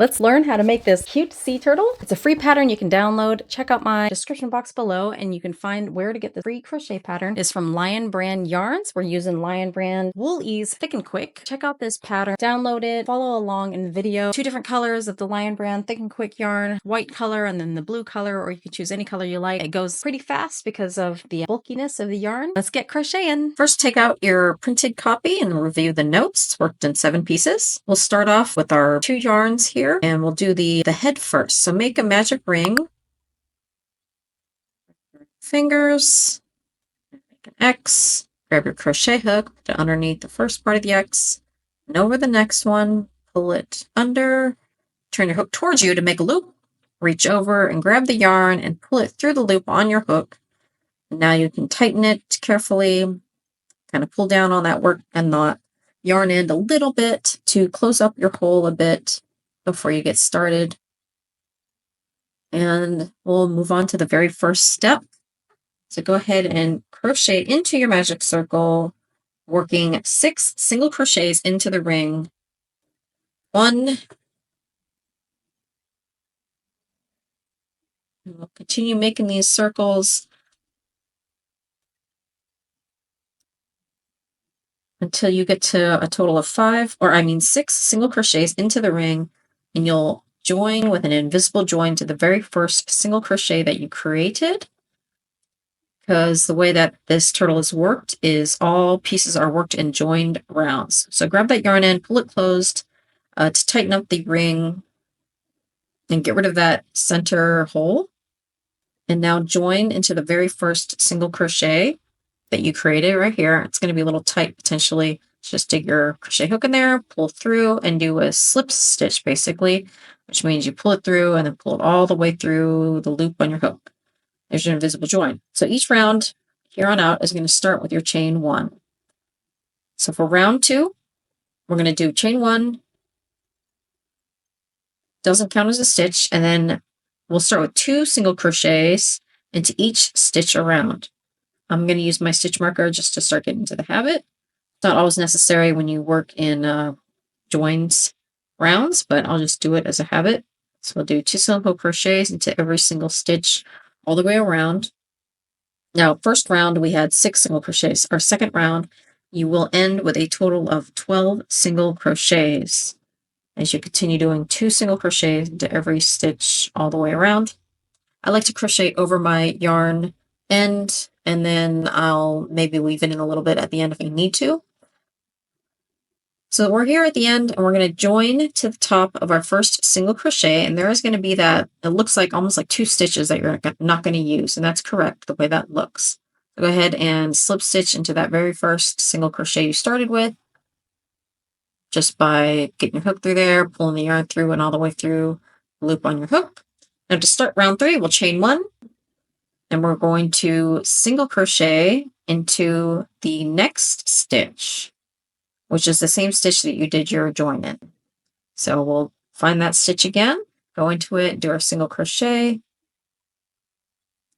Let's learn how to make this cute sea turtle. It's a free pattern you can download. Check out my description box below and you can find where to get the free crochet pattern. It's from Lion Brand Yarns. We're using Lion Brand Wool Ease Thick and Quick. Check out this pattern, download it, follow along in the video. 2 different colors of the Lion Brand Thick and Quick yarn, white color and then the blue color, or you can choose any color you like. It goes pretty fast because of the bulkiness of the yarn. Let's get crocheting. First, take out your printed copy and review the notes. It's worked in 7 pieces. We'll start off with our 2 yarns here. And we'll do the head first. So make a magic ring. Fingers. Make an X. Grab your crochet hook. Put it underneath the first part of the X. And over the next one. Pull it under. Turn your hook towards you to make a loop. Reach over and grab the yarn and pull it through the loop on your hook. And now you can tighten it carefully. Kind of pull down on that work and the yarn end a little bit to close up your hole a bit before you get started. And we'll move on to the very first step. So go ahead and crochet into your magic circle, working 6 single crochets into the ring. 1. And we'll continue making these circles until you get to a total of 6 single crochets into the ring. And you'll join with an invisible join to the very first single crochet that you created. Because the way that this turtle is worked is all pieces are worked in joined rounds. So grab that yarn end, pull it closed to tighten up the ring and get rid of that center hole. And now join into the very first single crochet that you created right here. It's going to be a little tight potentially. Just dig your crochet hook in there, pull through, and do a slip stitch basically, which means you pull it through and then pull it all the way through the loop on your hook. There's your invisible join. So each round here on out is going to start with your chain 1. So for round 2, we're going to do chain 1. Doesn't count as a stitch, and then we'll start with 2 single crochets into each stitch around. I'm going to use my stitch marker just to start getting into the habit. It's not always necessary when you work in joins rounds, but I'll just do it as a habit. So we'll do 2 single crochets into every single stitch all the way around. Now, first round, we had 6 single crochets. Our second round, you will end with a total of 12 single crochets as you continue doing 2 single crochets into every stitch all the way around. I like to crochet over my yarn end, and then I'll maybe weave it in a little bit at the end if I need to. So we're here at the end, and we're going to join to the top of our first single crochet, and there is going to be that, it looks like almost like 2 stitches that you're not going to use, and that's correct the way that looks. So go ahead and slip stitch into that very first single crochet you started with, just by getting your hook through there, pulling the yarn through and all the way through the loop on your hook. Now to start round 3, we'll chain 1, and we're going to single crochet into the next stitch, which is the same stitch that you did your join in. So we'll find that stitch again, go into it, do our single crochet,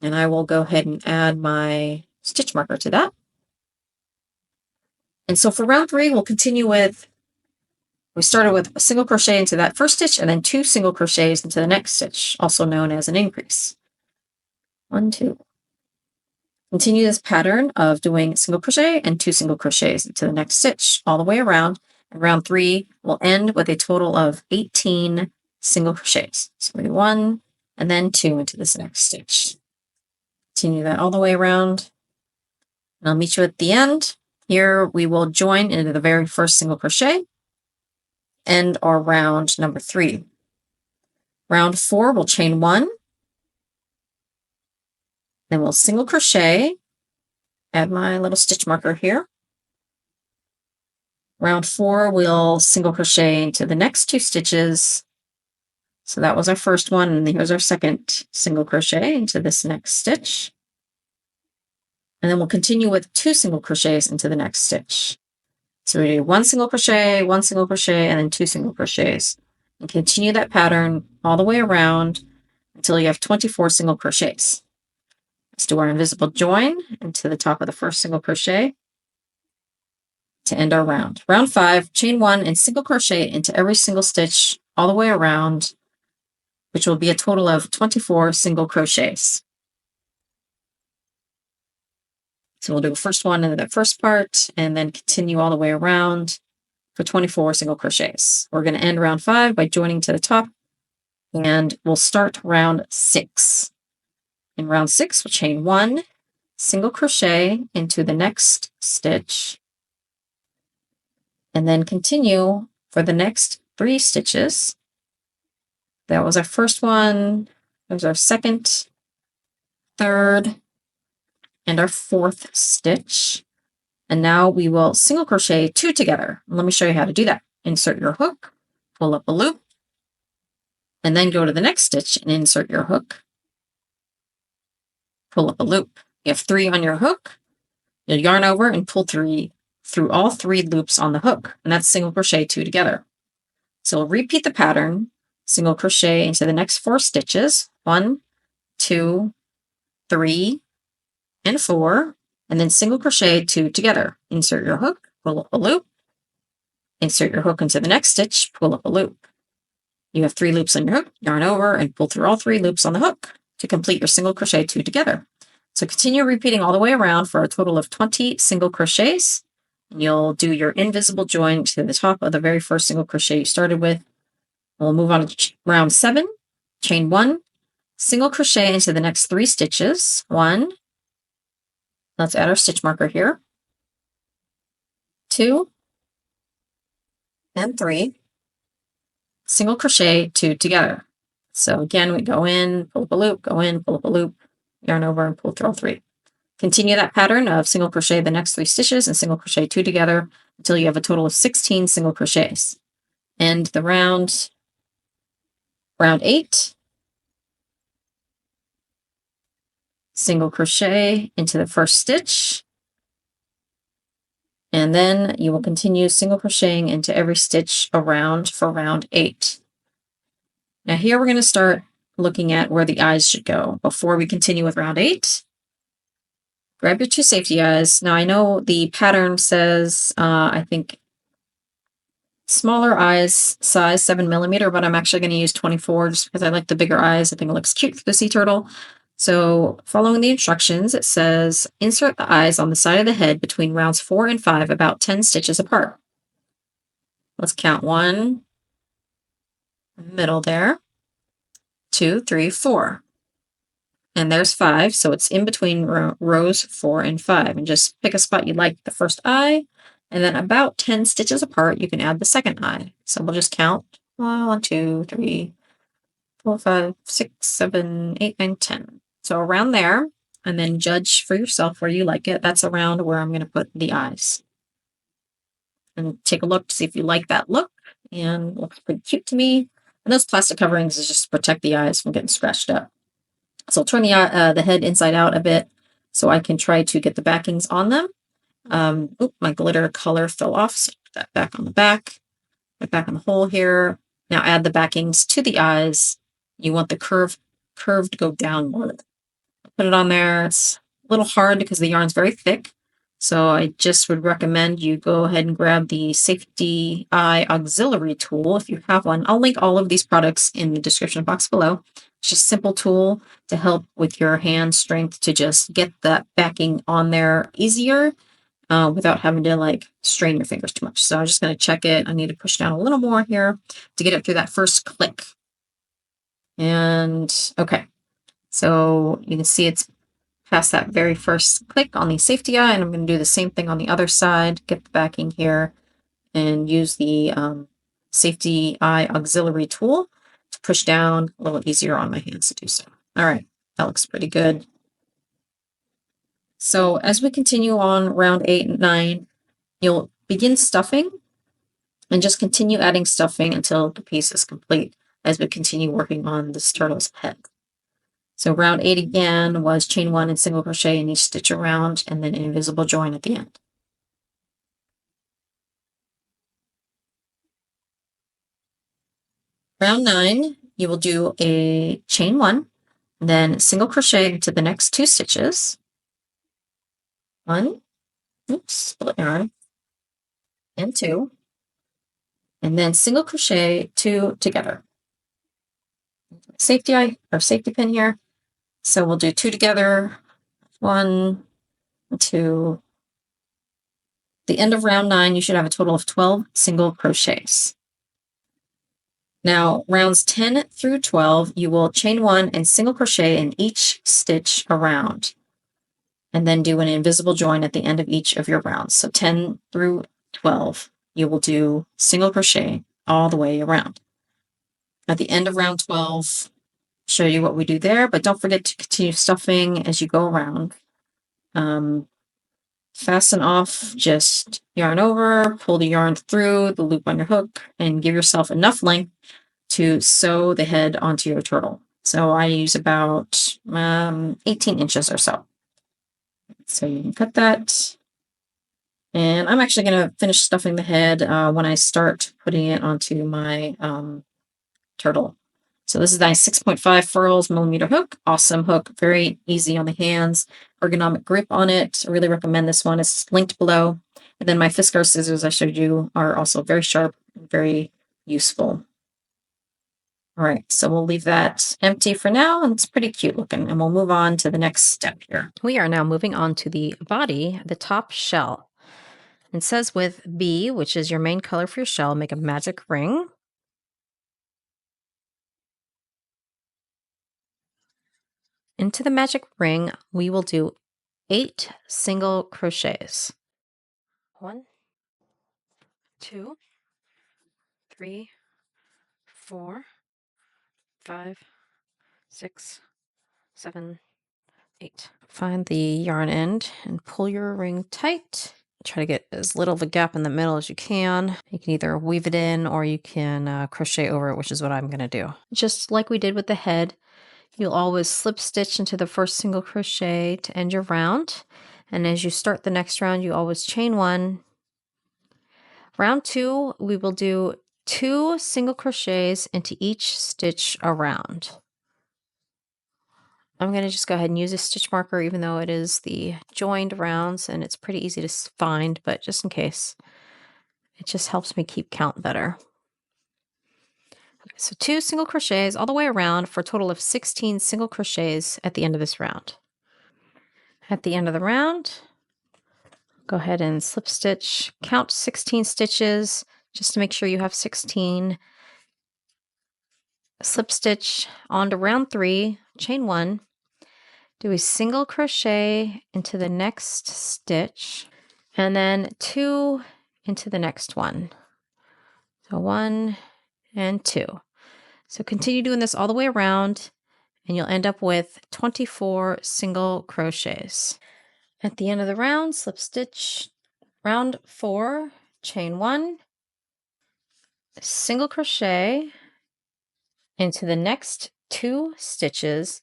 and I will go ahead and add my stitch marker to that. And so for round 3, we'll continue with, we started with a single crochet into that first stitch and then 2 single crochets into the next stitch, also known as an increase. 1, 2. Continue this pattern of doing single crochet and 2 single crochets into the next stitch all the way around. And round 3 will end with a total of 18 single crochets. So we do 1 and then 2 into this next stitch. Continue that all the way around. And I'll meet you at the end. Here we will join into the very first single crochet. End our round number 3. Round 4, we'll chain 1. Then we'll single crochet, add my little stitch marker here. Round 4, we'll single crochet into the next 2 stitches. So that was our first one, and here's our second single crochet into this next stitch. And then we'll continue with 2 single crochets into the next stitch. So we do 1 single crochet, 1 single crochet, and then 2 single crochets. And continue that pattern all the way around until you have 24 single crochets. Let's do our invisible join into the top of the first single crochet to end our round. Round 5, chain 1 and single crochet into every single stitch all the way around, which will be a total of 24 single crochets. So we'll do the first one in the first part and then continue all the way around for 24 single crochets. We're going to end round 5 by joining to the top, and we'll start round 6. In round 6, we'll chain 1 single crochet into the next stitch, and then continue for the next 3 stitches. That was our first one. That was our second, third, and our 4th stitch. And now we will single crochet 2 together. Let me show you how to do that. Insert your hook, pull up a loop, and then go to the next stitch and insert your hook, pull up a loop. You have 3 on your hook. You'll yarn over and pull through all 3 loops on the hook, and that's single crochet 2 together. So we'll repeat the pattern, single crochet into the next 4 stitches, 1, 2, 3, and 4, and then single crochet 2 together. Insert your hook, pull up a loop, insert your hook into the next stitch, pull up a loop. You have 3 loops on your hook, yarn over and pull through all 3 loops on the hook to complete your single crochet 2 together. So continue repeating all the way around for a total of 20 single crochets. And you'll do your invisible join to the top of the very first single crochet you started with. We'll move on to round 7, chain 1, single crochet into the next 3 stitches. 1, let's add our stitch marker here, 2, and 3, single crochet 2 together. So again, we go in, pull up a loop, go in, pull up a loop, yarn over and pull through all 3. Continue that pattern of single crochet the next 3 stitches and single crochet 2 together until you have a total of 16 single crochets. End the round 8, single crochet into the first stitch, and then you will continue single crocheting into every stitch around for round 8. Now here we're going to start looking at where the eyes should go. Before we continue with round 8, grab your 2 safety eyes. Now I know the pattern says, I think, smaller eyes, size 7mm, but I'm actually going to use 24 just because I like the bigger eyes. I think it looks cute for the sea turtle. So following the instructions, it says insert the eyes on the side of the head between rounds 4 and 5, about 10 stitches apart. Let's count 1, middle there, 2, 3, 4. And there's 5, so it's in between rows 4 and 5. And just pick a spot you like the first eye, and then about 10 stitches apart, you can add the second eye. So we'll just count 1, 2, 3, 4, 5, 6, 7, 8, 9, 10. So around there, and then judge for yourself where you like it. That's around where I'm going to put the eyes. And take a look to see if you like that look. And it looks pretty cute to me. And those plastic coverings is just to protect the eyes from getting scratched up. So I'll turn the head inside out a bit so I can try to get the backings on them. My glitter color fell off, so put that back on the back. Right back on the hole here. Now add the backings to the eyes. You want the curve to go downward. Put it on there. It's a little hard because the yarn's very thick. So I just would recommend you go ahead and grab the Safety Eye Auxiliary tool if you have one. I'll link all of these products in the description box below. It's just a simple tool to help with your hand strength to just get that backing on there easier without having to like strain your fingers too much. So I'm just going to check it. I need to push down a little more here to get it through that first click. And okay, so you can see it's past that very first click on the safety eye, and I'm going to do the same thing on the other side, get the backing here, and use the Safety Eye Auxiliary tool to push down. A little easier on my hands to do so. All right, that looks pretty good. So as we continue on round 8 and 9, you'll begin stuffing and just continue adding stuffing until the piece is complete as we continue working on this turtle's head. So round 8 again was chain 1 and single crochet in each stitch around, and then an invisible join at the end. Round 9, you will do a chain 1, then single crochet into the next 2 stitches. 1, split yarn, and 2, and then single crochet 2 together. Safety pin here. So we'll do 2 together, 1, 2. The end of round 9, you should have a total of 12 single crochets. Now, rounds 10 through 12, you will chain 1 and single crochet in each stitch around, and then do an invisible join at the end of each of your rounds. So 10 through 12, you will do single crochet all the way around. At the end of round 12, show you what we do there, but don't forget to continue stuffing as you go around. Fasten off, just yarn over, pull the yarn through the loop on your hook, and give yourself enough length to sew the head onto your turtle. So I use about 18 inches or so. So you can cut that. And I'm actually going to finish stuffing the head when I start putting it onto my turtle. So this is my 6.5 furls millimeter hook. Awesome hook, very easy on the hands, ergonomic grip on it. I really recommend this one. It's linked below. And then my Fiskars scissors I showed you are also very sharp, very useful. All right, so we'll leave that empty for now, and it's pretty cute looking, and we'll move on to the next step here. We are now moving on to the body, the top shell. It says with B, which is your main color for your shell, make a magic ring. Into the magic ring, we will do 8 single crochets. 1, 2, 3, 4, 5, 6, 7, 8. Find the yarn end and pull your ring tight. Try to get as little of a gap in the middle as you can. You can either weave it in or you can crochet over it, which is what I'm going to do. Just like we did with the head, you'll always slip stitch into the first single crochet to end your round. And as you start the next round, you always chain 1. Round 2, we will do 2 single crochets into each stitch around. I'm going to just go ahead and use a stitch marker, even though it is the joined rounds and it's pretty easy to find, but just in case, it just helps me keep count better. Okay, so 2 single crochets all the way around for a total of 16 single crochets at the end of this round. At the end of the round, go ahead and slip stitch, count 16 stitches just to make sure you have 16. Slip stitch onto round 3, chain 1. Do a single crochet into the next stitch, and then 2 into the next one. So 1 and 2. So continue doing this all the way around, and you'll end up with 24 single crochets. At the end of the round, slip stitch, round 4, chain 1, single crochet into the next 2 stitches,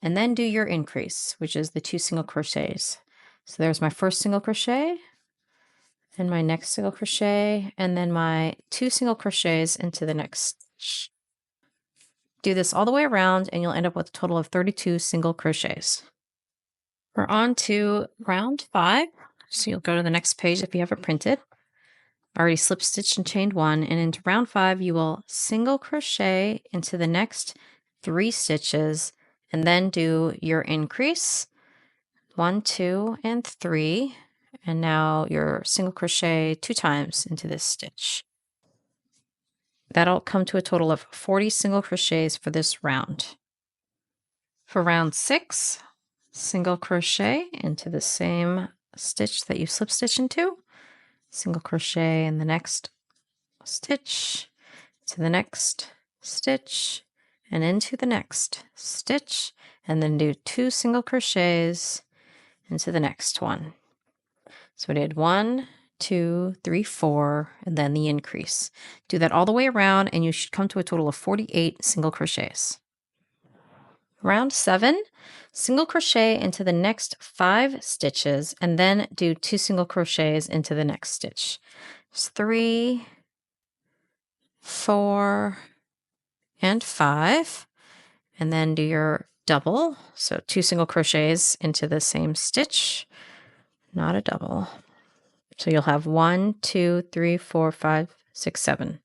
and then do your increase, which is the 2 single crochets. So there's my first single crochet, and my next single crochet, and then my 2 single crochets into the next stitch. Do this all the way around, and you'll end up with a total of 32 single crochets. We're on to round 5. So you'll go to the next page if you have it printed. Already slip stitched and chained 1, and into round 5, you will single crochet into the next 3 stitches, and then do your increase, 1, 2, and 3, and now your single crochet 2 times into this stitch. That'll come to a total of 40 single crochets for this round. For round 6, single crochet into the same stitch that you slip stitch into, single crochet in the next stitch, to the next stitch, and into the next stitch, and then do 2 single crochets into the next one. So we did 1, 2, 3, 4, and then the increase. Do that all the way around, and you should come to a total of 48 single crochets. Round 7, single crochet into the next 5 stitches, and then do 2 single crochets into the next stitch. There's 3, 4, and 5, and then do your double. So 2 single crochets into the same stitch, not a double. So you'll have 1, 2, 3, 4, 5, 6, 7.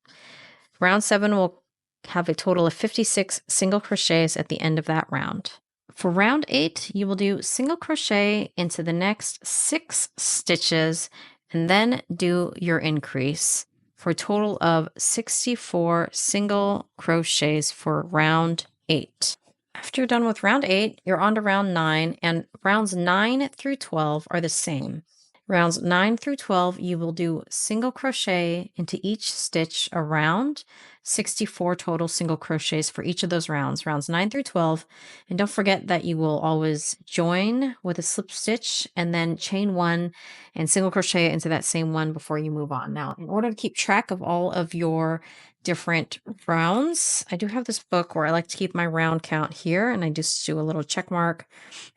Round 7 will have a total of 56 single crochets at the end of that round. For round 8, you will do single crochet into the next 6 stitches and then do your increase for a total of 64 single crochets for round 8. After you're done with round 8, you're on to round 9, and rounds 9 through 12 are the same. Rounds 9 through 12, you will do single crochet into each stitch around, 64 total single crochets for each of those rounds, rounds 9 through 12. And don't forget that you will always join with a slip stitch and then chain 1 and single crochet into that same one before you move on. Now, in order to keep track of all of your different rounds, I do have this book where I like to keep my round count here, and I just do a little check mark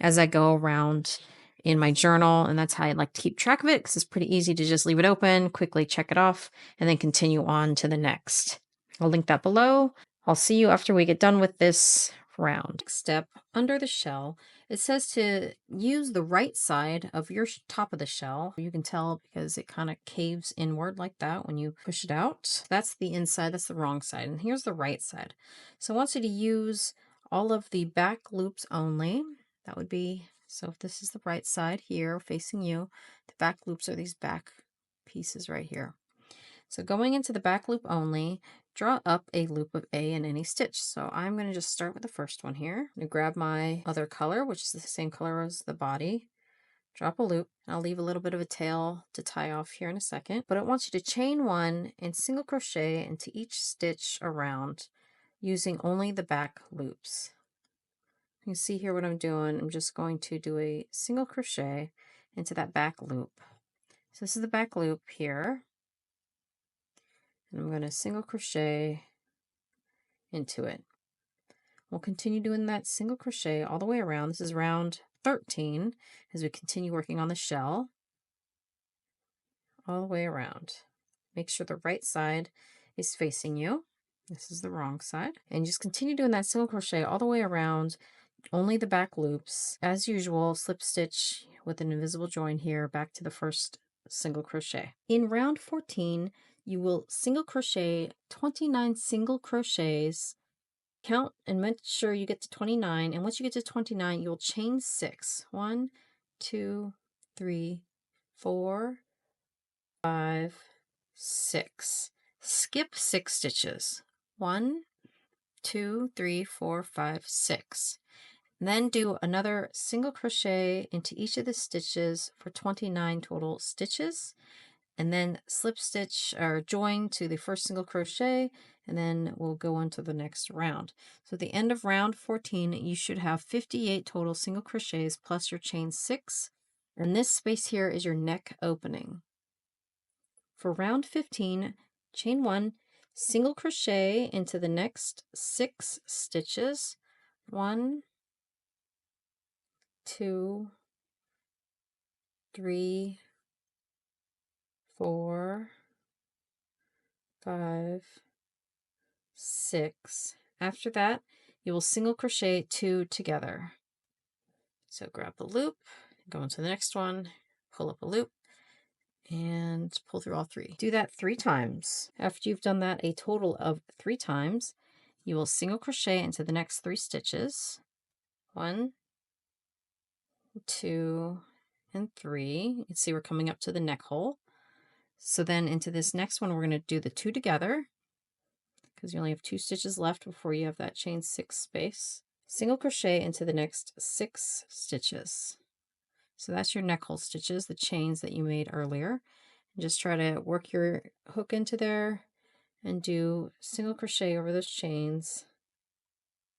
as I go around in my journal, and that's how I like to keep track of it, because it's pretty easy to just leave it open, quickly check it off, and then continue on to the next. I'll link that below. I'll see you after we get done with this round. Next step, under the shell, it says to use the right side of your top of the shell. You can tell because it kind of caves inward like that when you push it out. That's the inside, that's the wrong side, and here's the right side. So I want you to use all of the back loops only. That would be, so if this is the right side here facing you, the back loops are these back pieces right here. So going into the back loop only, draw up a loop of A in any stitch. So I'm going to just start with the first one here. I'm going to grab my other color, which is the same color as the body, drop a loop, and I'll leave a little bit of a tail to tie off here in a second. But it wants you to chain 1 and single crochet into each stitch around using only the back loops. You can see here what I'm doing. I'm just going to do a single crochet into that back loop. So this is the back loop here. And I'm going to single crochet into it. We'll continue doing that single crochet all the way around. This is round 13 as we continue working on the shell all the way around. Make sure the right side is facing you. This is the wrong side. And just continue doing that single crochet all the way around, only the back loops. As usual, slip stitch with an invisible join here back to the first single crochet. In round 14, you will single crochet 29 single crochets. Count and make sure you get to 29, and once you get to 29, you'll chain 6. 1, 2, 3, 4, 5, 6. Skip 6 stitches. 1, 2, 3, 4, 5, 6. Then do another single crochet into each of the stitches for 29 total stitches, and then slip stitch or join to the first single crochet, and then we'll go on to the next round. So at the end of round 14, you should have 58 total single crochets plus your chain 6, and this space here is your neck opening. For round 15, chain 1, single crochet into the next 6 stitches. 1, 2, 3, 4, 5, 6. After that, you will single crochet 2 together. So grab the loop, go into the next one, pull up a loop, and pull through all 3. Do that 3 times. After you've done that a total of 3 times, you will single crochet into the next 3 stitches. 1, 2, and 3. You can see we're coming up to the neck hole. So then into this next one, we're going to do the 2 together, because you only have 2 stitches left before you have that chain 6 space. Single crochet into the next 6 stitches. So that's your neck hole stitches, the chains that you made earlier. And just try to work your hook into there and do single crochet over those chains,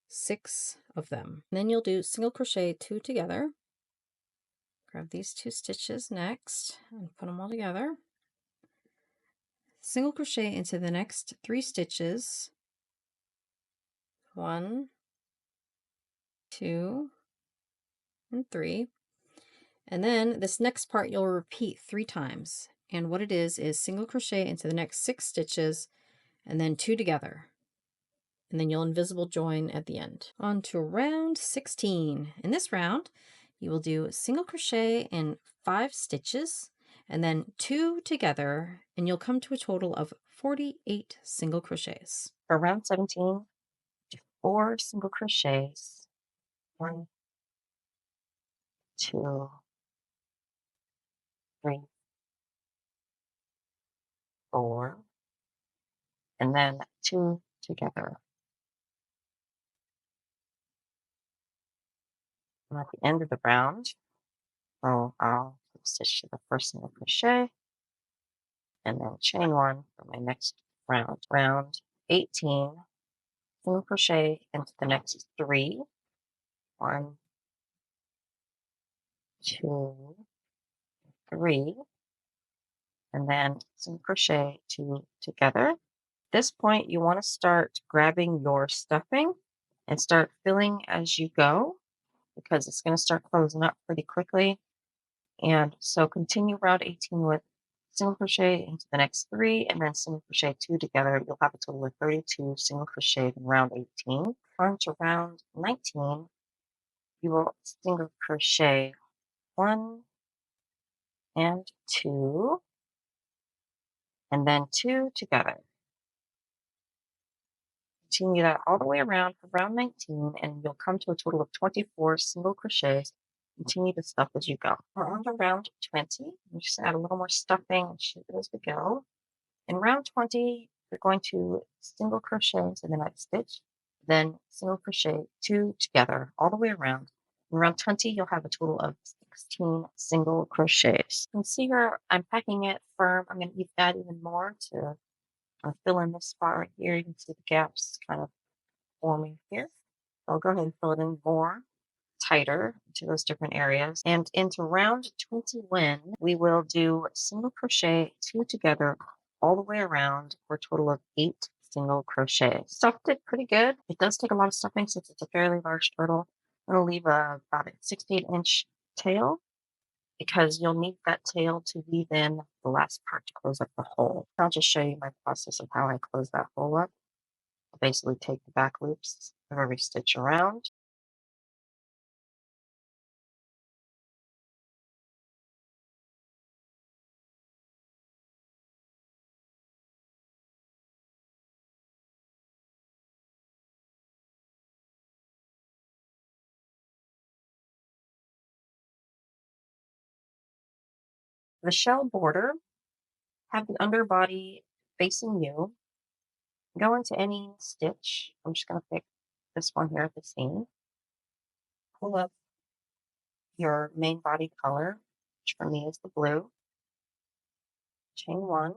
6 of them. And then you'll do single crochet 2 together. Grab these 2 stitches next and put them all together. Single crochet into the next 3 stitches. 1, 2, and 3. And then this next part you'll repeat 3 times. And what it is single crochet into the next 6 stitches and then 2 together. And then you'll invisible join at the end. On to round 16. In this round, you will do single crochet in 5 stitches and then 2 together, and you'll come to a total of 48 single crochets. For round 17, do 4 single crochets. 1, 2, 3, 4, and then 2 together. And at the end of the round, I'll stitch to the first single crochet and then chain 1 for my next round. Round 18, single crochet into the next 3. 1, 2, 3, and then single crochet 2 together. At this point, you want to start grabbing your stuffing and start filling as you go because it's going to start closing up pretty quickly. And so continue round 18 with single crochet into the next 3 and then single crochet 2 together. You'll have a total of 32 single crochet in round 18. On to round 19, you will single crochet 1 and 2 and then 2 together. Continue that all the way around for round 19 and you'll come to a total of 24 single crochets. Continue to stuff as you go. We're on to round 20. You just add a little more stuffing and shape it as we go. In round 20, you're going to single crochet into the next stitch, then single crochet 2 together all the way around. In round 20, you'll have a total of 16 single crochets. You can see here I'm packing it firm. I'm going to add even more to fill in this spot right here. You can see the gaps kind of forming here. I'll go ahead and fill it in more tighter to those different areas. And into round 21, we will do single crochet 2 together all the way around for a total of 8 single crochets. Stuffed it pretty good. It does take a lot of stuffing since it's a fairly large turtle. I'm going to leave about a 6 to 8 inch tail because you'll need that tail to weave in the last part to close up the hole. I'll just show you my process of how I close that hole up. I'll basically take the back loops of every stitch around. The shell border, have the underbody facing you. Go into any stitch. I'm just going to pick this one here at the seam. Pull up your main body color, which for me is the blue. Chain 1.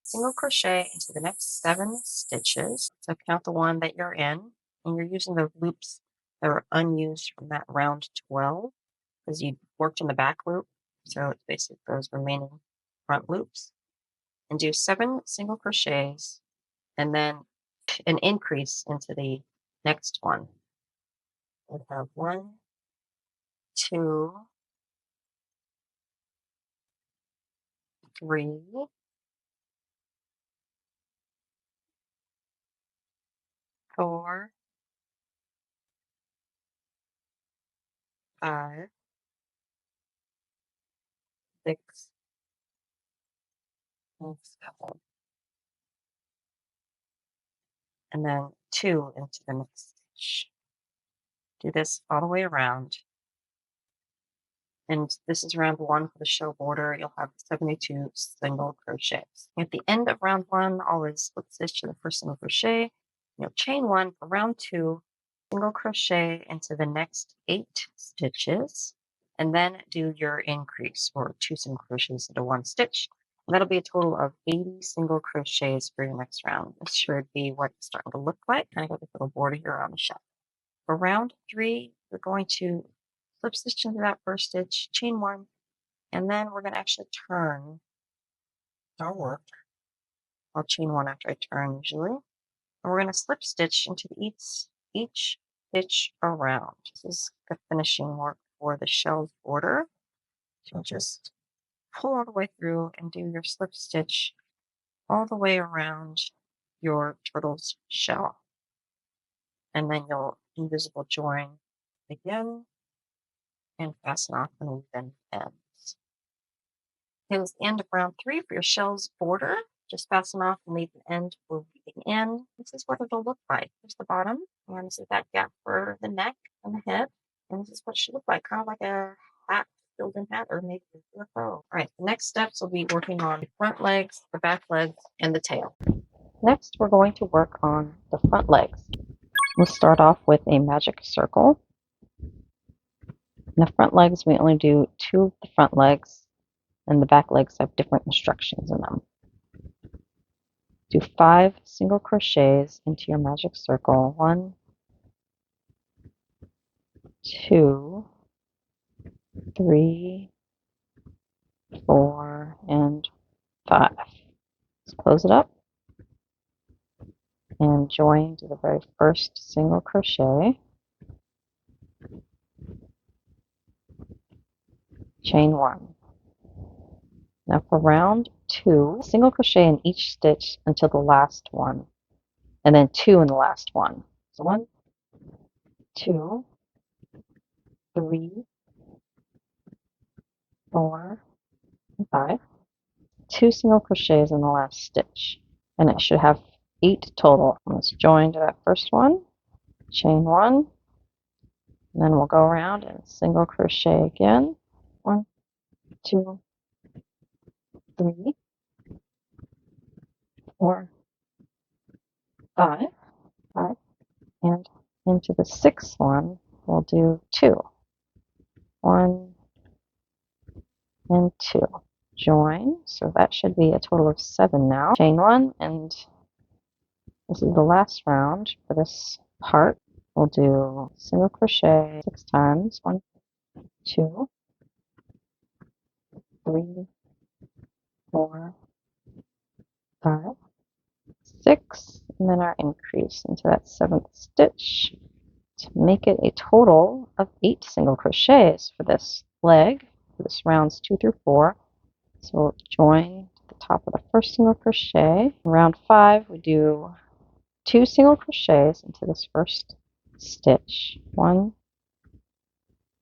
Single crochet into the next 7 stitches. So count the one that you're in. And you're using the loops that are unused from that round 12 because you worked in the back loop. So it's basically those remaining front loops. And do 7 single crochets and then an increase into the next one. We have 1, 2, 3, 4, 5, 6, and 7. And then 2 into the next stitch. Do this all the way around. And this is round 1 for the shell border. You'll have 72 single crochets. At the end of round 1, always slip stitch to the first single crochet. You'll chain 1 for round 2, single crochet into the next 8 stitches, and then do your increase or 2 single crochets into 1 stitch. And that'll be a total of 80 single crochets for your next round. This should be what it's starting to look like. I got this little border here on the shell. For round 3, we're going to slip stitch into that first stitch, chain 1, and then we're going to actually turn our work. I'll chain 1 after I turn usually. And we're going to slip stitch into each stitch around. This is the finishing work for the shell border. So just pull all the way through and do your slip stitch all the way around your turtle's shell. And then you'll invisible join again and fasten off and then ends. It was the end of round 3 for your shell's border. just fasten off and leave the end for weaving in. This is what it'll look like. Here's the bottom, and this is that gap for the neck and the hip, and this is what it should look like, kind of like a hat, built-in hat, or maybe a UFO. All right, the next steps will be working on the front legs, the back legs, and the tail. Next, we're going to work on the front legs. We'll start off with a magic circle. In the front legs, we only do 2 of the front legs, and the back legs have different instructions in them. Do 5 single crochets into your magic circle. 1, 2, 3, 4, and 5. Let's close it up and join to the very first single crochet. Chain 1. Now for round 2, single crochet in each stitch until the last one, and then 2 in the last one. So 1, 2, 3, 4, and 5. 2 single crochets in the last stitch, and it should have 8 total. Let's join to that first one, chain 1, and then we'll go around and single crochet again. 1, 2, 3, 4, 5, and into the 6th one we'll do 2. 1 and 2. Join, so that should be a total of 7 now. Chain 1, and this is the last round for this part. We'll do single crochet 6 times. 1, 2, 3, 4, 5, 6, and then our increase into that 7th stitch to make it a total of 8 single crochets for this leg. For this rounds 2 through 4. So we'll join to the top of the first single crochet. In round 5, we do 2 single crochets into this first stitch. 1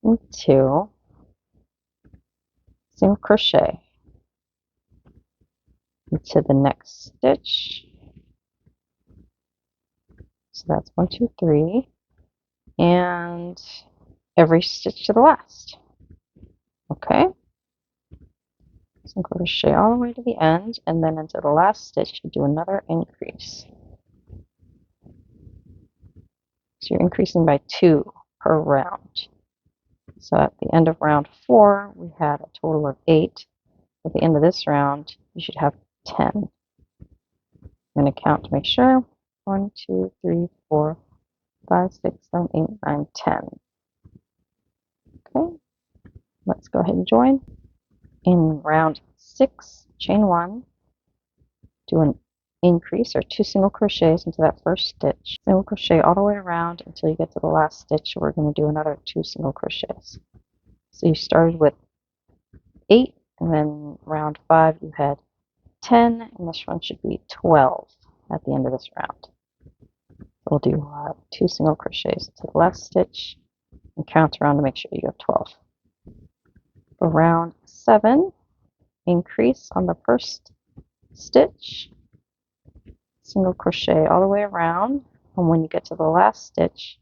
and 2. Single crochet into the next stitch. So that's 1, 2, 3, and every stitch to the last. Okay. Single crochet all the way to the end, and then into the last stitch you do another increase. So you're increasing by 2 per round. So at the end of round 4 we had a total of 8. At the end of this round you should have 10. I'm going to count to make sure. 1, 2, 3, 4, 5, 6, 7, 8, 9, 10. Okay, let's go ahead and join. In round 6, chain 1, do an increase or 2 single crochets into that first stitch. Single crochet all the way around until you get to the last stitch. We're going to do another 2 single crochets. So you started with 8, and then round 5 you had 10, and this one should be 12 at the end of this round. We'll do 2 single crochets into the last stitch and count around to make sure you have 12. For round 7, increase on the first stitch, single crochet all the way around, and when you get to the last stitch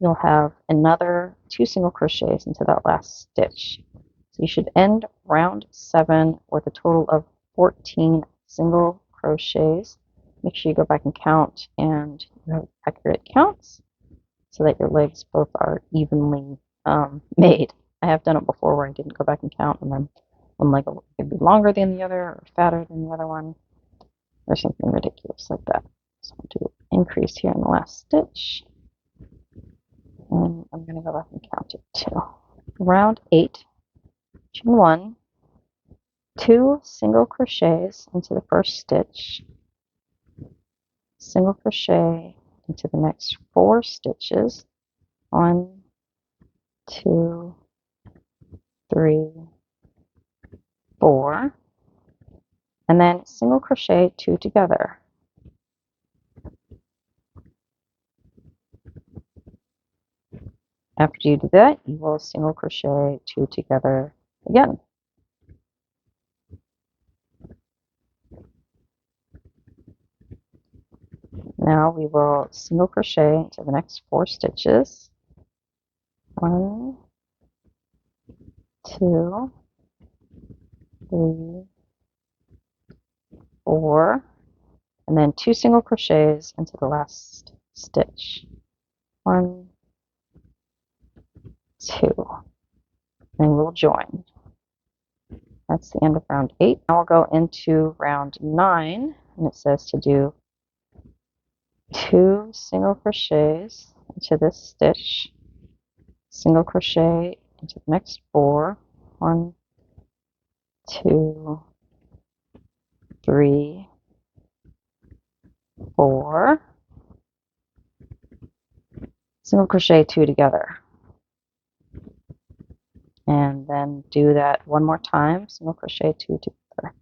you'll have another 2 single crochets into that last stitch. So you should end round 7 with a total of 14 single crochets. Make sure you go back and count and you have accurate counts so that your legs both are evenly made. I have done it before where I didn't go back and count, and then one leg could be longer than the other or fatter than the other one or something ridiculous like that. So I'll do increase here in the last stitch, and I'm going to go back and count it too. Round 8, chain 1, 2 single crochets into the first stitch, single crochet into the next 4 stitches. 1, 2, 3, 4, and then single crochet 2 together. After you do that, you will single crochet 2 together again. we will single crochet into the next 4 stitches. 1, 2, 3, 4, and then 2 single crochets into the last stitch. 1, 2, and we'll join. That's the end of round 8. Now we'll go into round 9, and it says to do 2 single crochets into this stitch, single crochet into the next 4. 1, 2, 3, 4, single crochet 2 together, and then do that one more time, single crochet 2 together.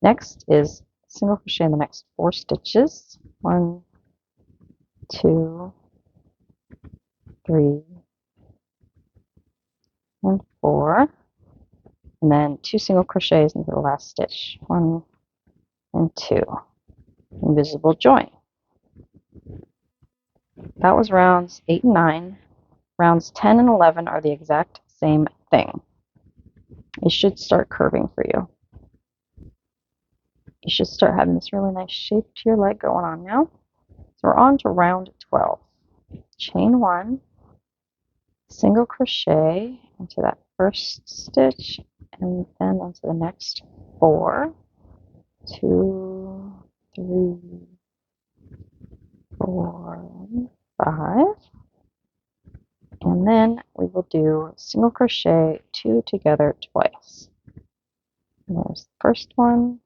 Next is single crochet in the next 4 stitches. 1, 2, 3, and 4, and then 2 single crochets into the last stitch. 1 and 2. Invisible join. That was rounds 8 and 9. Rounds 10 and 11 are the exact same thing. It should start curving for you. You should start having this really nice shape to your leg going on now. So we're on to round 12. Chain 1, single crochet into that first stitch, and then into the next 4. 2, 3, 4, and 5. And then we will do single crochet 2 together twice. And there's the first one,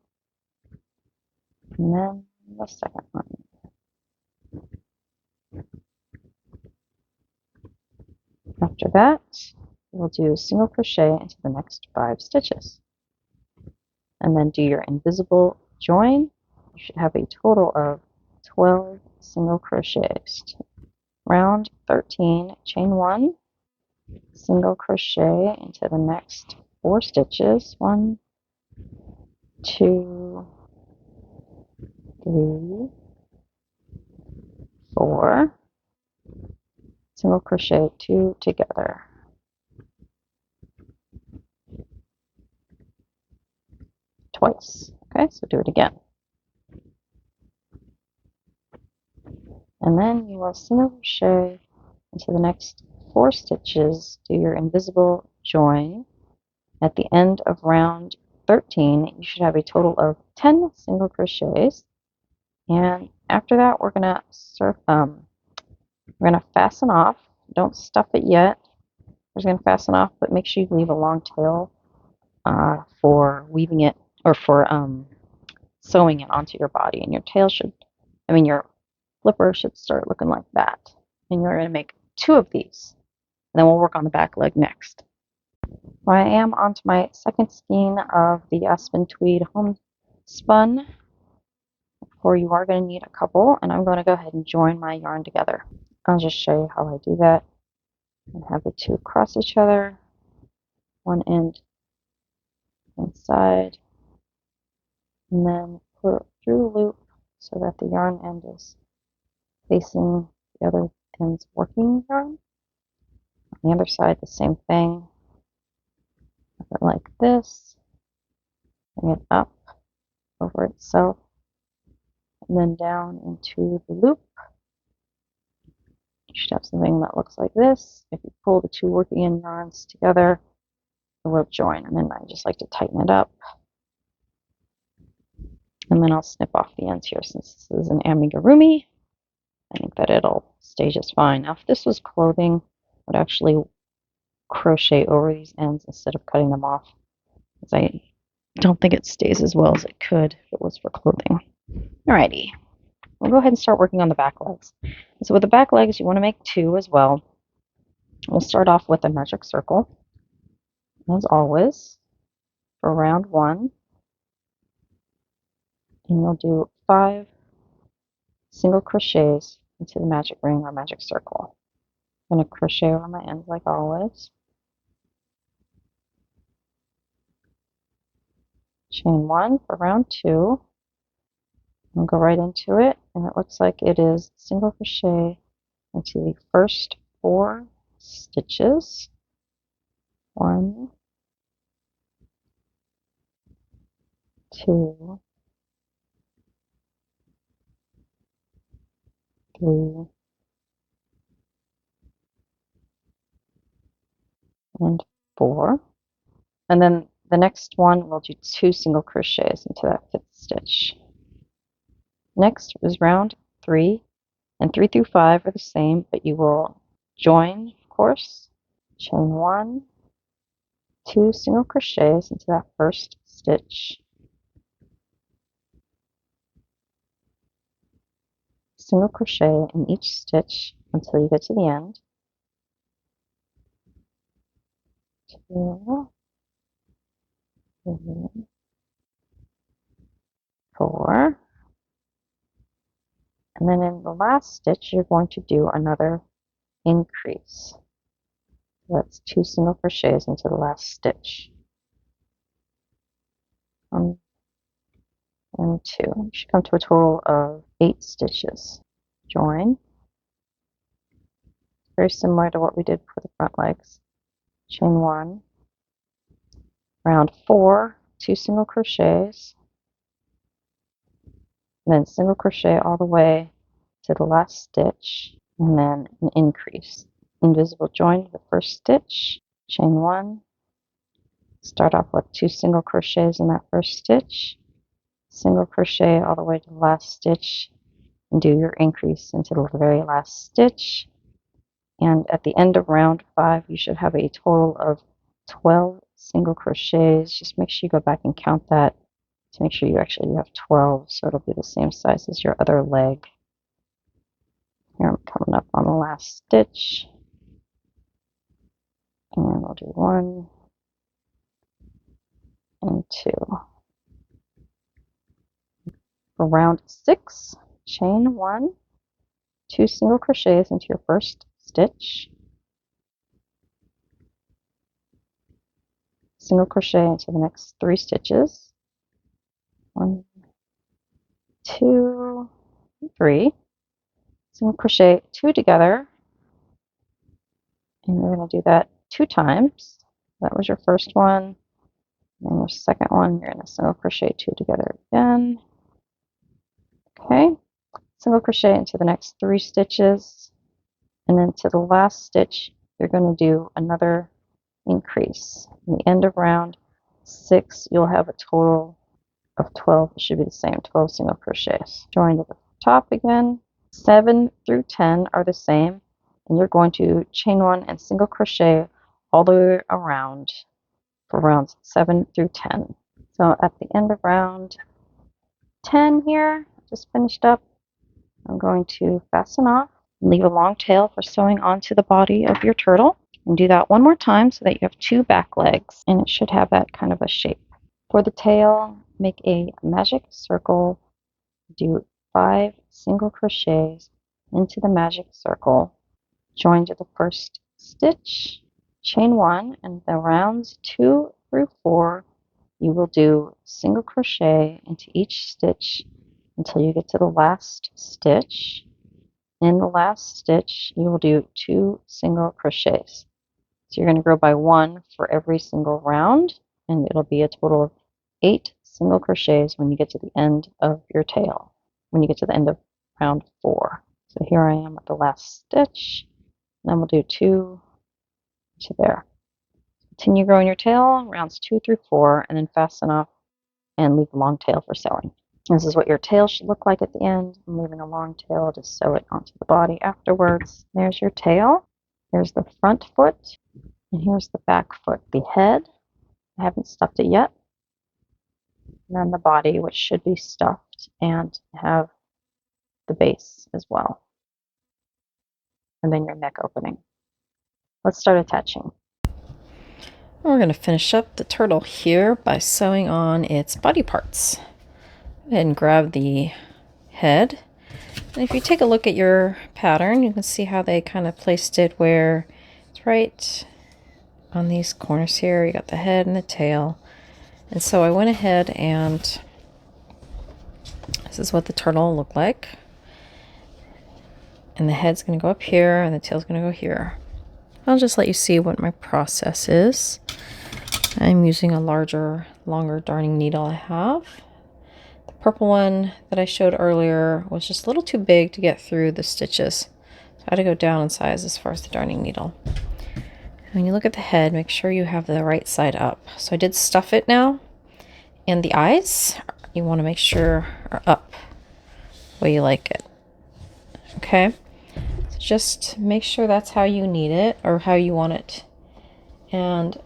and then the second one. After that, we'll do single crochet into the next 5 stitches. And then do your invisible join. You should have a total of 12 single crochets. Round 13, chain 1, single crochet into the next 4 stitches. 1, 2, 3, 4, single crochet 2 together. Twice. Okay, so do it again. And then you will single crochet into the next 4 stitches, do your invisible join. At the end of round 13, you should have a total of 10 single crochets. And after that, we're gonna fasten off. Don't stuff it yet. We're just gonna fasten off, but make sure you leave a long tail for weaving it, or for sewing it onto your body. And your tail should, your flipper should start looking like that. And you're going to make 2 of these. And then we'll work on the back leg next. So I am onto my second skein of the Aspen Tweed Homespun. For you are going to need a couple, and I'm going to go ahead and join my yarn together. I'll just show you how I do that. And have the 2 cross each other, one end inside, and then put it through the loop so that the yarn end is facing the other end's working yarn. On the other side, the same thing. Have it like this. Bring it up over itself, and then down into the loop. You should have something that looks like this. If you pull the 2 working end yarns together, it will join. And then I just like to tighten it up. And then I'll snip off the ends here. Since this is an amigurumi, I think that it'll stay just fine. Now, if this was clothing, I would actually crochet over these ends instead of cutting them off, because I don't think it stays as well as it could if it was for clothing. Alrighty, we'll go ahead and start working on the back legs. So with the back legs, you want to make 2 as well. We'll start off with a magic circle, as always, for round 1. And you'll do 5 single crochets into the magic ring or magic circle. I'm going to crochet over my ends like always. Chain 1 for round 2. I'll go right into it, and it looks like it is single crochet into the first 4 stitches. 1, 2, 3, and 4. And then the next one, we'll do 2 single crochets into that 5th stitch. Next is round 3, and 3 through 5 are the same, but you will join, of course, chain 1, 2 single crochets into that first stitch, single crochet in each stitch until you get to the end. 2, 3, 4. And then in the last stitch, you're going to do another increase. So that's 2 single crochets into the last stitch. 1 and 2. You should come to a total of 8 stitches. Join. Very similar to what we did for the front legs. Chain 1. Round 4, 2 single crochets. And then single crochet all the way to the last stitch, and then an increase. Invisible join to the first stitch, chain 1, start off with 2 single crochets in that first stitch, single crochet all the way to the last stitch, and do your increase into the very last stitch. And at the end of round 5, you should have a total of 12 single crochets. Just make sure you go back and count that to make sure you actually have 12, so it'll be the same size as your other leg. Here I'm coming up on the last stitch, and I'll do 1 and 2. For round 6, chain 1, 2 single crochets into your first stitch, single crochet into the next 3 stitches, 1, 2, 3, single crochet 2 together, and you're going to do that 2 times. That was your first one, and your second one, you're going to single crochet 2 together again. Okay, single crochet into the next 3 stitches, and then to the last stitch, you're going to do another increase. In the end of round 6, you'll have a total of 12. It should be the same, 12 single crochets. Join to the top again. 7 through 10 are the same, and you're going to chain 1 and single crochet all the way around for rounds 7 through 10. So at the end of round 10 here, just finished up, I'm going to fasten off, leave a long tail for sewing onto the body of your turtle, and do that one more time so that you have 2 back legs, and it should have that kind of a shape. For the tail, make a magic circle, do 5 single crochets into the magic circle, join to the first stitch, chain 1, and the rounds 2 through 4, you will do single crochet into each stitch until you get to the last stitch. In the last stitch, you will do 2 single crochets. So you're going to grow by 1 for every single round, and it'll be a total of 8 single crochets when you get to the end of your tail, when you get to the end of round 4. So here I am at the last stitch, and then we'll do 2 to there. Continue growing your tail, rounds 2 through 4, and then fasten off and leave a long tail for sewing. This is what your tail should look like at the end. I'm leaving a long tail to sew it onto the body afterwards. There's your tail. Here's the front foot, and here's the back foot. The head, I haven't stuffed it yet. And then the body, which should be stuffed and have the base as well. And then your neck opening. Let's start attaching. We're going to finish up the turtle here by sewing on its body parts. Go ahead and grab the head. And if you take a look at your pattern, you can see how they kind of placed it where it's right on these corners here. You got the head and the tail. And so I went ahead and This is what the turtle will look like. And the head's going to go up here and the tail's going to go here. I'll just let you see what my process is. I'm using a larger, longer darning needle I have. The purple one that I showed earlier was just a little too big to get through the stitches. So I had to go down in size as far as the darning needle. When you look at the head, make sure you have the right side up. So I did stuff it now. And the eyes, you want to make sure are up the way you like it. Okay? So just make sure that's how you need it or how you want it. And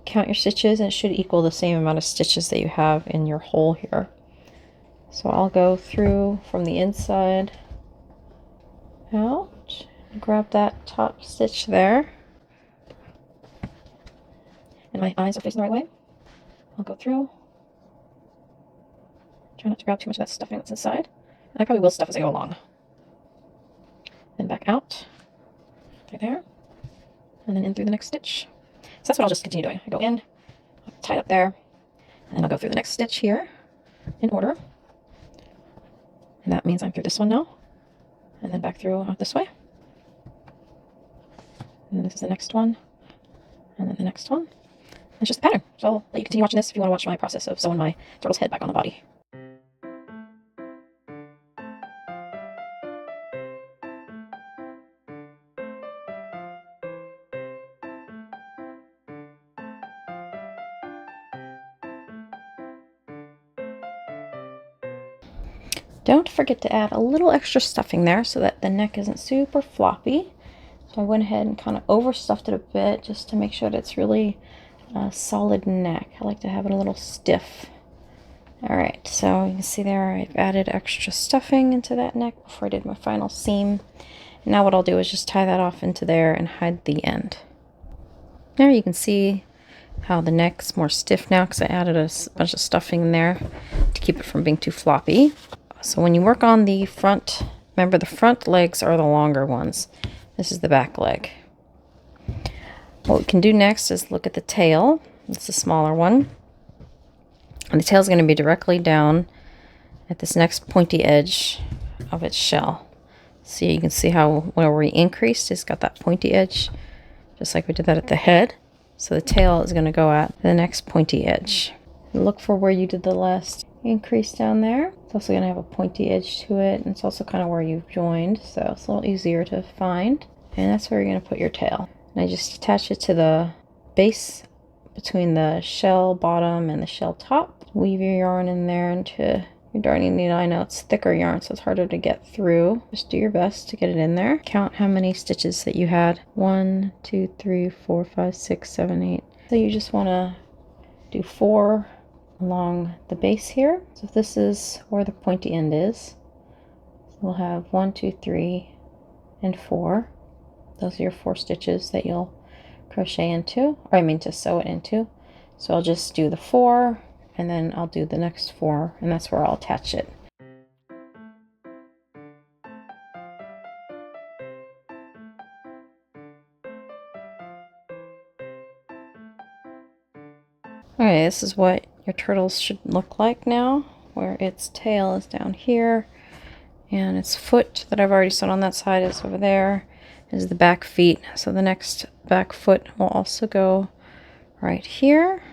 count your stitches, and it should equal the same amount of stitches that you have in your hole here. So I'll go through from the inside out, grab that top stitch there. And my eyes are facing the right way. I'll go through. Try not to grab too much of that stuffing that's inside. And I probably will stuff as I go along. Then back out, right there, and then in through the next stitch. So that's what I'll just continue doing. I go in, I'll tie it up there, and then I'll go through the next stitch here in order. And that means I'm through this one now, and then back through this way. And then this is the next one, and then the next one. It's just a pattern. So I'll let you continue watching this if you want to watch my process of sewing my turtle's head back on the body. Don't forget to add a little extra stuffing there so that the neck isn't super floppy. So I went ahead and kind of overstuffed it a bit just to make sure that it's really a solid neck. I like to have it a little stiff. Alright, so you can see there I've added extra stuffing into that neck before I did my final seam. And now what I'll do is just tie that off into there and hide the end. There you can see how the neck's more stiff now because I added a bunch of stuffing in there to keep it from being too floppy. So when you work on the front, remember the front legs are the longer ones. This is the back leg. What we can do next is look at the tail. It's the smaller one. And the tail is going to be directly down at this next pointy edge of its shell. So you can see how where we increased, it's got that pointy edge, just like we did that at the head. So the tail is going to go at the next pointy edge. Look for where you did the last increase down there. It's also going to have a pointy edge to it, and it's also kind of where you've joined, so it's a little easier to find. And that's where you're going to put your tail. And I just attach it to the base between the shell bottom and the shell top. Weave your yarn in there into your darning needle. I know it's thicker yarn, so it's harder to get through. Just do your best to get it in there. Count how many stitches that you had. 1, 2, 3, 4, 5, 6, 7, 8. So you just want to do 4 along the base here. So this is where the pointy end is. So we'll have 1, 2, 3, and 4. Those are your 4 stitches that you'll crochet into, or I mean to sew it into. So I'll just do the 4, and then I'll do the next 4, and that's where I'll attach it. Okay, this is what your turtles should look like now, where its tail is down here, and its foot that I've already sewn on that side is over there, is the back feet. So the next back foot will also go right here.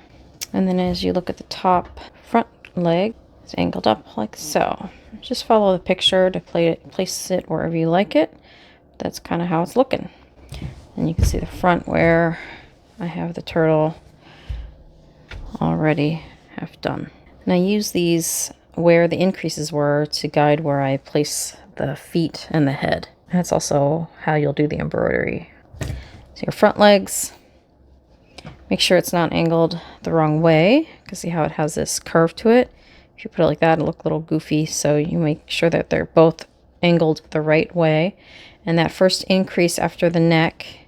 And then as you look at the top front leg, it's angled up like so. Just follow the picture to place it wherever you like it. That's kind of how it's looking. And you can see the front where I have the turtle already half done. And I use these where the increases were to guide where I place the feet and the head. That's also how you'll do the embroidery. So your front legs, make sure it's not angled the wrong way, because see how it has this curve to it? If you put it like that, it'll look a little goofy, so you make sure that they're both angled the right way. And that first increase after the neck,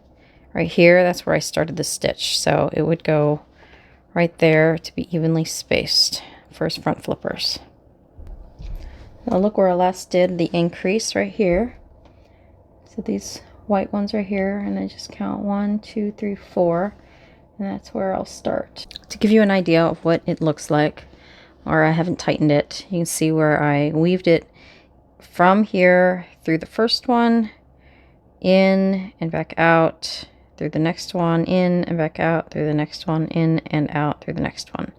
right here, that's where I started the stitch. So it would go right there to be evenly spaced. First front flippers. Now look where I last did the increase right here. So these white ones right here, and I just count 1, 2, 3, 4, and that's where I'll start. To give you an idea of what it looks like, or I haven't tightened it. You can see where I weaved it from here through the first one, in and back out, through the next one, in and back out, through the next one, in and out, through the next one.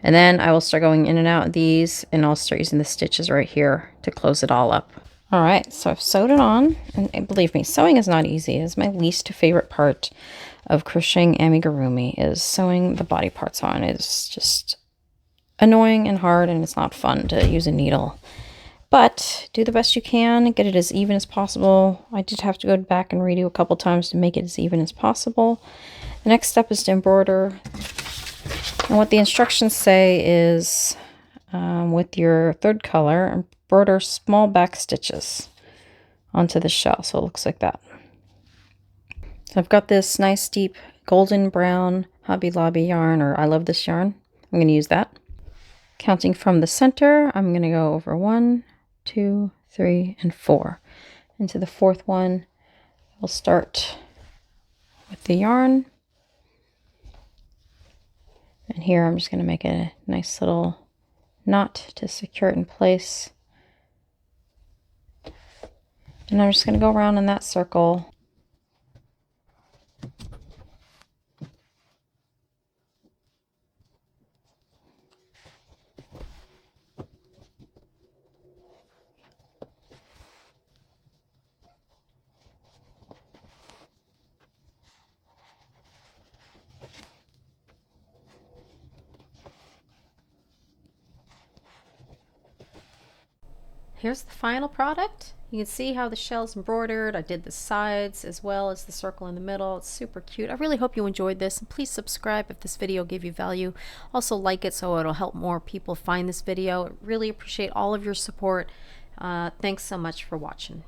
And then I will start going in and out of these, and I'll start using the stitches right here to close it all up. All right, so I've sewed it on, and believe me, sewing is not easy. It's my least favorite part of crocheting amigurumi, is sewing the body parts on. It's just annoying and hard, and it's not fun to use a needle. But do the best you can, get it as even as possible. I did have to go back and redo a couple times to make it as even as possible. The next step is to embroider. And what the instructions say is, with your third color, embroider small back stitches onto the shell. So it looks like that. So I've got this nice deep golden brown Hobby Lobby yarn, or I love this yarn. I'm going to use that. Counting from the center, I'm going to go over 1, 2, 3, and 4. Into the fourth one, we'll start with the yarn. And here I'm just going to make a nice little knot to secure it in place. And I'm just going to go around in that circle. Here's the final product. You can see how the shell's embroidered. I did the sides as well as the circle in the middle. It's super cute. I really hope you enjoyed this, and please subscribe if this video gave you value. Also like it so it'll help more people find this video. I really appreciate all of your support. Thanks so much for watching.